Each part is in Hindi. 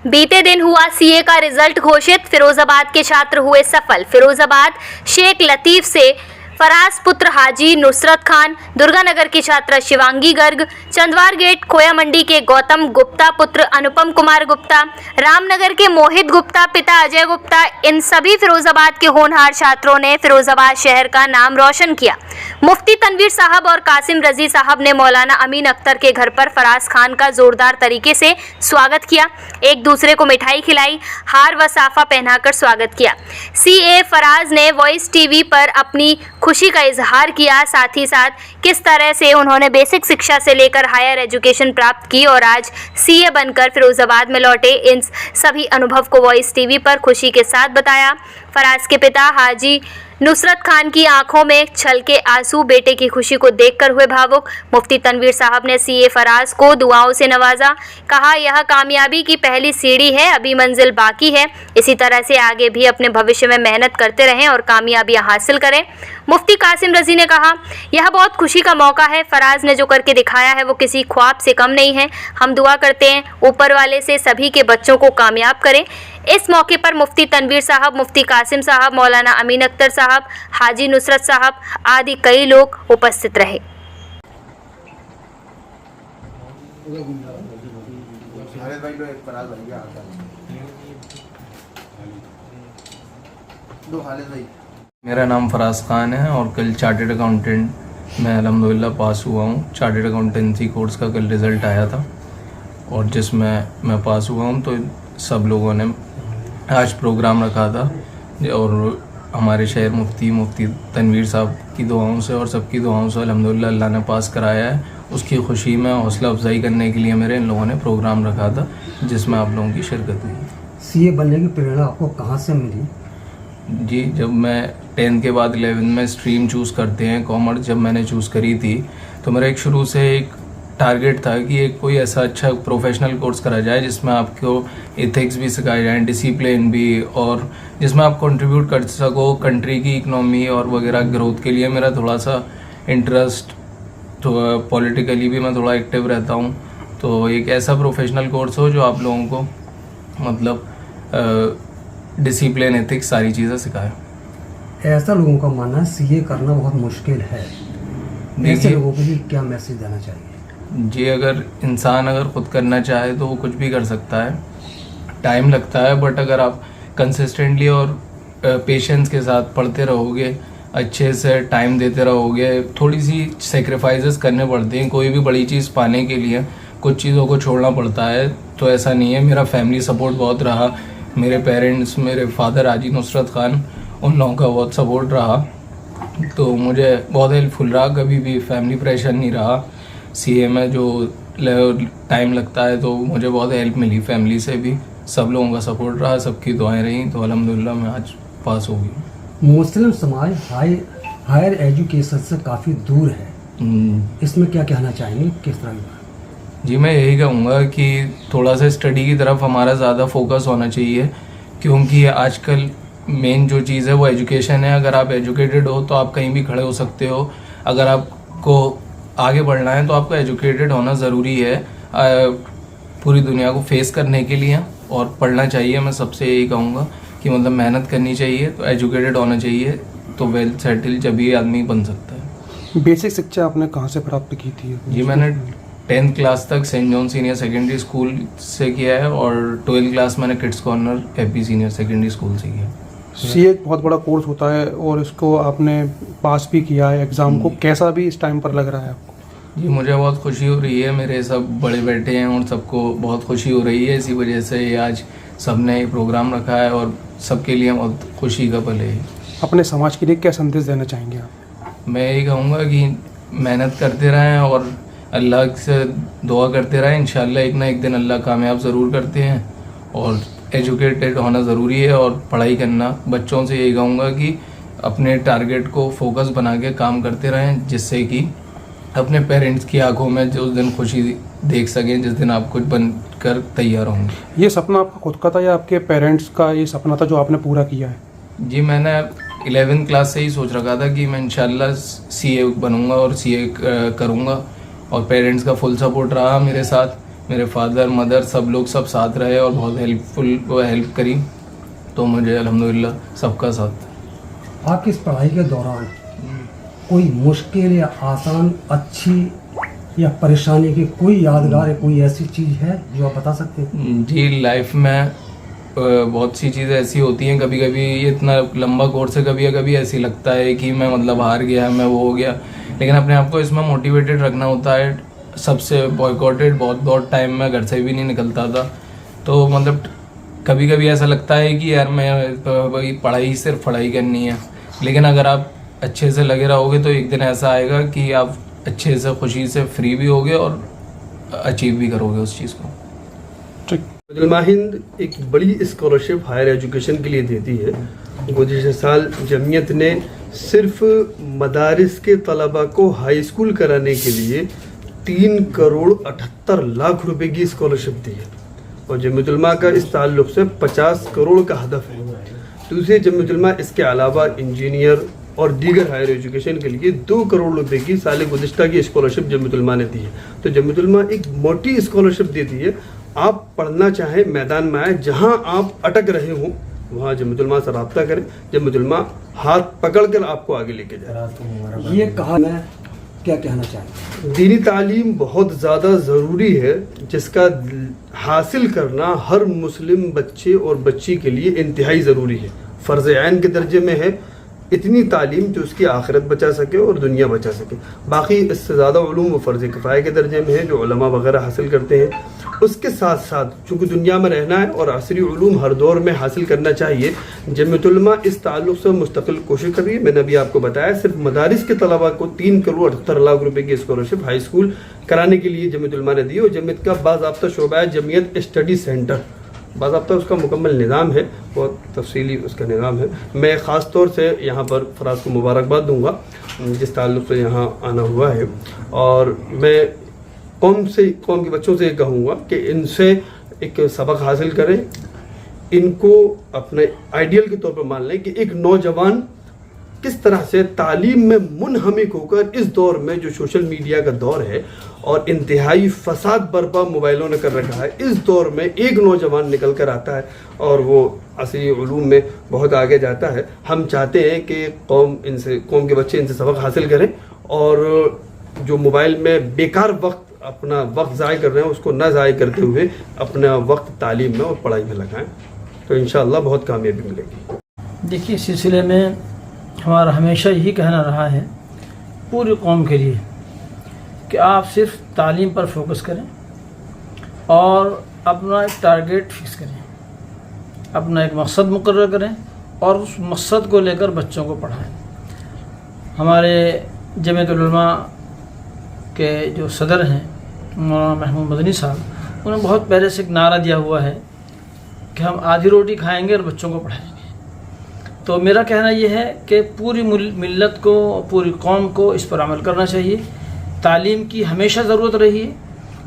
बीते दिन हुआ सीए का रिजल्ट घोषित। फिरोजाबाद के छात्र हुए सफल। फिरोजाबाद शेख लतीफ से फराज पुत्र हाजी नुसरत खान, दुर्गानगर की छात्रा शिवांगी गर्ग, चंदवार गेट खोया मंडी के गौतम गुप्ता पुत्र अनुपम कुमार गुप्ता, रामनगर के मोहित गुप्ता पिता अजय गुप्ता, इन सभी फिरोजाबाद के होनहार छात्रों ने फिरोजाबाद शहर का नाम रोशन किया। मुफ्ती तनवीर साहब और कासिम रजी साहब ने मौलाना अमीन अख्तर के घर पर फराज खान का जोरदार तरीके से स्वागत किया। एक दूसरे को मिठाई खिलाई, हार व साफा पहनाकर स्वागत किया। सीए फराज ने वॉइस टीवी पर अपनी खुशी का इजहार किया। साथ ही साथ किस तरह से उन्होंने बेसिक शिक्षा से लेकर हायर एजुकेशन प्राप्त की और आज सीए बनकर फिरोजाबाद में लौटे, इन सभी अनुभव को वॉइस टीवी पर खुशी के साथ बताया। फराज के पिता हाजी नुसरत खान की आंखों में छलके आंसू, बेटे की खुशी को देखकर हुए भावुक। मुफ्ती तनवीर साहब ने सीए फराज को दुआओं से नवाजा। कहा, यह कामयाबी की पहली सीढ़ी है, अभी मंजिल बाकी है। इसी तरह से आगे भी अपने भविष्य में मेहनत करते रहें और कामयाबियां हासिल करें। मुफ्ती कासिम रजी ने कहा, यह बहुत खुशी का मौका है। फराज ने जो करके दिखाया है वो किसी ख्वाब से कम नहीं है। हम दुआ करते हैं ऊपर वाले से सभी के बच्चों को कामयाब करें। इस मौके पर मुफ्ती तनवीर साहब, मुफ्ती कासिम साहब, मौलाना अमीन अख्तर साहब, हाजी नुसरत साहब आदि कई लोग उपस्थित रहे। मेरा नाम फराज खान है और कल चार्टर्ड अकाउंटेंट मैं अल्हम्दुलिल्लाह पास हुआ हूँ। चार्टर्ड अकाउंटेंसी कोर्स का कल रिज़ल्ट आया था और जिसमें मैं पास हुआ हूँ। तो सब लोगों ने आज प्रोग्राम रखा था और हमारे शहर मुफ्ती तनवीर साहब की दुआओं से और सबकी दुआओं से अल्हम्दुलिल्लाह अल्लाह ने पास कराया है। उसकी खुशी में हौसला अफजाई करने के लिए मेरे इन लोगों ने प्रोग्राम रखा था जिसमें आप लोगों की शिरकत हुई। सीए बनने की प्रेरणा आपको कहाँ से मिली? जी, जब मैं 10th के बाद 11th में स्ट्रीम चूज़ करते हैं, कॉमर्स जब मैंने चूज़ करी थी तो मेरा एक शुरू से एक टारगेट था कि एक कोई ऐसा अच्छा प्रोफेशनल कोर्स करा जाए जिसमें आपको एथिक्स भी सिखाए जाएँ, डिसिप्लिन भी, और जिसमें आप कंट्रीब्यूट कर सको कंट्री की इकनॉमी और वगैरह ग्रोथ के लिए। मेरा थोड़ा सा इंटरेस्ट तो पॉलिटिकली भी मैं थोड़ा एक्टिव रहता हूँ। तो एक ऐसा प्रोफेशनल कोर्स हो जो आप लोगों को मतलब डिसिप्लिन, एथिक्स सारी चीज़ें सिखाए। ऐसा लोगों का मानना है सीए करना बहुत मुश्किल है, ऐसे लोगों को भी क्या मैसेज देना चाहिए? जी, अगर इंसान अगर ख़ुद करना चाहे तो वो कुछ भी कर सकता है। टाइम लगता है, बट अगर आप कंसिस्टेंटली और पेशेंस के साथ पढ़ते रहोगे, अच्छे से टाइम देते रहोगे, थोड़ी सी सेक्रीफाइसेस करने पड़ते हैं। कोई भी बड़ी चीज़ पाने के लिए कुछ चीज़ों को छोड़ना पड़ता है। तो ऐसा नहीं है। मेरा फैमिली सपोर्ट बहुत रहा। मेरे पेरेंट्स, मेरे फादर हाजी नुसरत खान, उन लोगों का बहुत सपोर्ट रहा, तो मुझे बहुत हेल्पफुल रहा। कभी भी फैमिली प्रेशर नहीं रहा। सीए में जो टाइम लगता है तो मुझे बहुत हेल्प मिली फैमिली से भी। सब लोगों का सपोर्ट रहा, सबकी दुआएं रहीं, तो अल्हम्दुलिल्लाह मैं आज पास हो गई। मुस्लिम समाज हायर एजुकेशन से काफ़ी दूर है, इसमें क्या कहना चाहेंगे, किस तरह की? जी, मैं यही कहूँगा कि थोड़ा सा स्टडी की तरफ हमारा ज़्यादा फोकस होना चाहिए, क्योंकि आजकल मेन जो चीज़ है वो एजुकेशन है। अगर आप एजुकेटेड हो तो आप कहीं भी खड़े हो सकते हो। अगर आपको आगे बढ़ना है तो आपको एजुकेटेड होना ज़रूरी है पूरी दुनिया को फेस करने के लिए, और पढ़ना चाहिए। मैं सबसे यही कहूँगा कि मतलब मेहनत करनी चाहिए, तो एजुकेटेड होना चाहिए, तो वेल सेटल जब ही आदमी बन सकता है। बेसिक शिक्षा आपने कहाँ से प्राप्त की थी? जी, मैंने 10th क्लास तक Saint John senior secondary school से किया है और 12th क्लास मैंने Kids Corner AP senior secondary school से किया। सीए एक बहुत बड़ा कोर्स होता है और इसको आपने पास भी किया है एग्ज़ाम को, कैसा भी इस टाइम पर लग रहा है आपको? जी, मुझे बहुत खुशी हो रही है। मेरे सब बड़े बेटे हैं और सबको बहुत खुशी हो रही है। इसी वजह से ये आज सबने प्रोग्राम रखा है और सबके लिए बहुत खुशी का पल है। अपने समाज के लिए क्या संदेश देना चाहेंगे आप? मैं यही कहूँगा कि मेहनत करते रहें और अल्लाह से दुआ करते रहें। इंशाल्लाह एक ना एक दिन अल्लाह कामयाब ज़रूर करते हैं, और एजुकेटेड होना ज़रूरी है और पढ़ाई करना। बच्चों से यही कहूँगा कि अपने टारगेट को फोकस बना के काम करते रहें, जिससे कि अपने पेरेंट्स की आंखों में जो उस दिन खुशी देख सकें जिस दिन आप कुछ बनकर तैयार होंगे। ये सपना आपका खुद का था या आपके पेरेंट्स का ये सपना था जो आपने पूरा किया है? जी, मैंने 11th क्लास से ही सोच रखा था कि मैं इंशाल्लाह सीए बनूंगा और सीए करूंगा, और पेरेंट्स का फुल सपोर्ट रहा मेरे साथ। मेरे फादर मदर सब लोग सब साथ रहे और बहुत हेल्प करी, तो मुझे अल्हम्दुलिल्लाह सबका साथ। आपकी इस पढ़ाई के दौरान कोई मुश्किल या आसान, अच्छी या परेशानी की कोई यादगार या कोई ऐसी चीज़ है जो आप बता सकते हैं? जी, लाइफ में बहुत सी चीज़ें ऐसी होती हैं, कभी कभी ये इतना लंबा कोर्स है, कभी ऐसी लगता है कि मैं मतलब हार गया, मैं वो हो गया, लेकिन अपने आप को इसमें मोटिवेटेड रखना होता है। सबसे बॉयकॉटेड बहुत टाइम में घर से भी नहीं निकलता था, तो मतलब कभी कभी ऐसा लगता है कि यार मैं पढ़ाई सिर्फ पढ़ाई करनी है, लेकिन अगर आप अच्छे से लगे रहोगे तो एक दिन ऐसा आएगा कि आप अच्छे से खुशी से फ्री भी होगे और अचीव भी करोगे उस चीज़ को। मुजल्मा हिंद एक बड़ी स्कॉलरशिप हायर एजुकेशन के लिए देती है। गुज़िश्ता साल जमीयत ने सिर्फ मदारिस के तलबा को हाई स्कूल कराने के लिए 3,78,00,000 रुपए की स्कॉलरशिप दी है और जमीयत उलमा का इस ताल्लुक़ से 50 करोड़ का हदफ है। दूसरी जमीयत उलमा इसके अलावा इंजीनियर और दीगर हायर एजुकेशन के लिए 2 करोड़ रुपए की साल गुज़िश्ता की स्कॉलरशिप जमीयत उलमा ने दी है। तो जमीयत उलमा एक मोटी स्कॉलरशिप देती है। आप पढ़ना चाहें मैदान में आए, जहां आप अटक रहे हों वहां जमीयत उलमा से रब्ता करें, जमीयत उलमा हाथ पकड़कर आपको आगे लेके जाए। ये कहा मैं क्या कहना चाहिए? दीनी तालीम बहुत ज़्यादा ज़रूरी है, जिसका हासिल करना हर मुस्लिम बच्चे और बच्ची के लिए इंतहाई ज़रूरी है। फ़र्ज़ ऐन के दर्जे में है इतनी तालीम जो उसकी आखिरत बचा सके और दुनिया बचा सके। बाकी इससे ज़्यादा उलूम व फ़र्ज़ किफ़ाया के दर्जे में है जो उलमा वगैरह हासिल करते हैं। उसके साथ साथ चूँकि दुनिया में रहना है और असरी उलूम हर दौर में हासिल करना चाहिए, जमीयत उलमा इस ताल्लुक़ से मुस्तकिल कोशिश कर रही है। मैंने अभी आपको बताया सिर्फ मदारिस के तलबा को 3,78,00,000 रुपए की स्कॉलरशिप हाई स्कूल कराने के लिए जमीयत उलमा ने दी और जमीयत का बाज़ाब्ता शोबा है जमीयत स्टडी सेंटर। बाज़ाब्ता उसका मुकम्मल निज़ाम है, बहुत तफसीली उसका निज़ाम है। मैं ख़ास तौर से यहाँ पर फराज को मुबारकबाद दूँगा जिस ताल्लुक़ से यहाँ आना हुआ है, और मैं कौम के बच्चों से कहूँगा कि इनसे एक सबक हासिल करें, इनको अपने आइडियल के तौर पर मान लें कि एक नौजवान किस तरह से तालीम में मुनहमिक होकर इस दौर में जो सोशल मीडिया का दौर है और इंतहाई फसाद बर्पा मोबाइलों ने कर रखा है, इस दौर में एक नौजवान निकल कर आता है और वो असली उलूम में बहुत आगे जाता है। हम चाहते हैं कि कौम के बच्चे इनसे सबक हासिल करें और जो मोबाइल में बेकार अपना वक्त ज़ाय कर रहे हैं उसको ना ज़ाय करते हुए अपना वक्त तालीम में और पढ़ाई में लगाएं, तो इंशाअल्लाह बहुत कामयाबी मिलेगी। देखिए, इस सिलसिले में हमारा हमेशा यही कहना रहा है पूरी कौम के लिए कि आप सिर्फ तालीम पर फोकस करें और अपना एक टारगेट फिक्स करें, अपना एक मकसद मुकर्रर करें और उस मकसद को लेकर बच्चों को पढ़ाएं। हमारे जमीयत उलमा के जो सदर हैं मौलाना महमूद मदनी साहब, उन्होंने बहुत पहले से एक नारा दिया हुआ है कि हम आधी रोटी खाएंगे और बच्चों को पढ़ाएंगे। तो मेरा कहना यह है कि पूरी मिल्लत को, पूरी कौम को इस पर अमल करना चाहिए। तालीम की हमेशा ज़रूरत रही है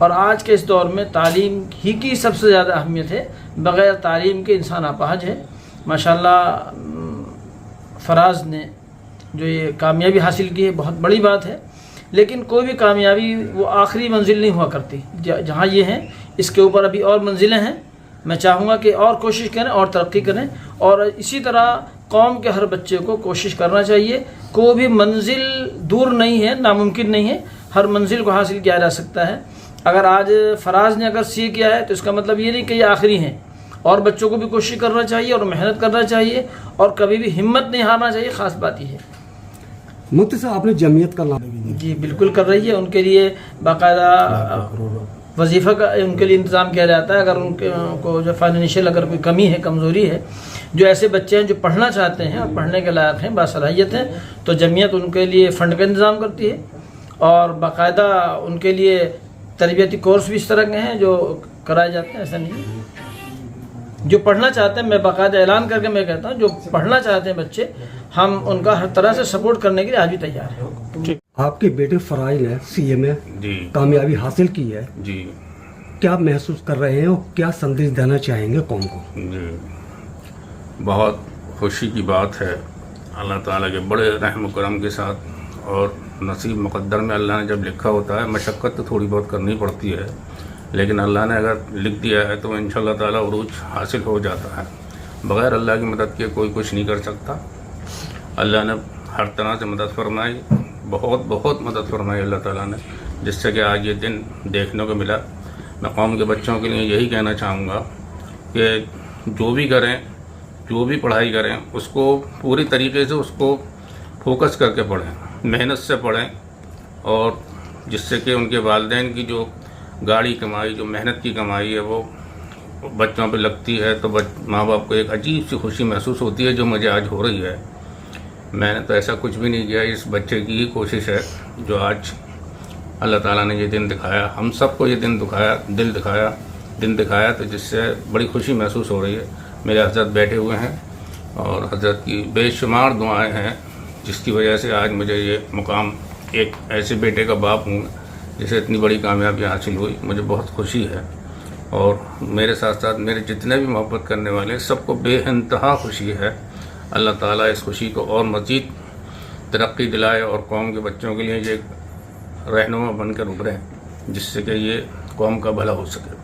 और आज के इस दौर में तालीम ही की सबसे ज़्यादा अहमियत है। बग़ैर तालीम के इंसान अपाहज है। माशाल्लाह फराज ने जो ये कामयाबी हासिल की है बहुत बड़ी बात है, लेकिन कोई भी कामयाबी वो आखिरी मंजिल नहीं हुआ करती। जहाँ ये हैं इसके ऊपर अभी और मंजिलें हैं। मैं चाहूँगा कि और कोशिश करें और तरक्की करें और इसी तरह कौम के हर बच्चे को कोशिश करना चाहिए। कोई भी मंजिल दूर नहीं है, नामुमकिन नहीं है, हर मंजिल को हासिल किया जा सकता है। अगर आज फराज ने अगर सी किया है तो इसका मतलब ये नहीं कि ये आखिरी हैं, और बच्चों को भी कोशिश करना चाहिए और मेहनत करना चाहिए और कभी भी हिम्मत नहीं हारना चाहिए। ख़ास बात ये है। मुफ्ती साहब, आपने जमीयत का नाम जी बिल्कुल कर रही है। उनके लिए बाकायदा वजीफ़ा का उनके लिए इंतज़ाम किया जाता है। अगर उनको जो फाइनेंशियल अगर कोई कमी है, कमज़ोरी है, जो ऐसे बच्चे हैं जो पढ़ना चाहते हैं और पढ़ने के लायक हैं, बासलाहियत हैं, तो जमीयत उनके लिए फ़ंड का इंतज़ाम करती है और बाकायदा उनके लिए तरबियती कोर्स भी इस तरह के हैं जो कराए जाते हैं। ऐसा नहीं है, जो पढ़ना चाहते हैं, मैं बाकायदा ऐलान करके मैं कहता हूँ, जो पढ़ना चाहते हैं बच्चे, हम उनका हर तरह से सपोर्ट करने के लिए आज भी तैयार हैं। आपके बेटे फराइज ने सीए में कामयाबी हासिल की है जी, क्या महसूस कर रहे हैं और क्या संदेश देना चाहेंगे कौम को? जी, बहुत खुशी की बात है। अल्लाह ताला के बड़े रहम करम के साथ और नसीब मुक़द्दर में अल्लाह ने जब लिखा होता है, मशक्क़त तो थोड़ी बहुत करनी पड़ती है, लेकिन अल्लाह ने अगर लिख दिया है तो इंशाअल्लाह ताला उरूज हासिल हो जाता है। बग़ैर अल्लाह की मदद के कोई कुछ नहीं कर सकता। अल्लाह ने हर तरह से मदद फरमाई, बहुत बहुत मदद फरमाई अल्लाह ताला ने, जिससे कि आज ये दिन देखने को मिला। मैं कौम के बच्चों के लिए यही कहना चाहूँगा कि जो भी करें, जो भी पढ़ाई करें, उसको पूरी तरीके से उसको फोकस करके पढ़ें, मेहनत से पढ़ें, और जिससे कि उनके वालिदैन की जो गाढ़ी कमाई, जो मेहनत की कमाई है, वो बच्चों पे लगती है तो माँ बाप को एक अजीब सी खुशी महसूस होती है, जो मुझे आज हो रही है। मैंने तो ऐसा कुछ भी नहीं किया, इस बच्चे की ही कोशिश है जो आज अल्लाह ताला ने ये दिन दिखाया, हम सबको ये दिन दिखाया, तो जिससे बड़ी खुशी महसूस हो रही है। मेरे हज़रत बैठे हुए हैं और हज़रत की बेशुमार दुआएं हैं, जिसकी वजह से आज मुझे ये मुकाम, एक ऐसे बेटे का बाप हूँ जिसे इतनी बड़ी कामयाबी हासिल हुई, मुझे बहुत खुशी है। और मेरे साथ साथ मेरे जितने भी मोहब्बत करने वाले हैं, सबको बेइंतहा खुशी है। अल्लाह ताला इस खुशी को और मज़ीद तरक्की दिलाए और कौम के बच्चों के लिए ये रहनुमा बनकर उभरें, जिससे कि ये कौम का भला हो सके।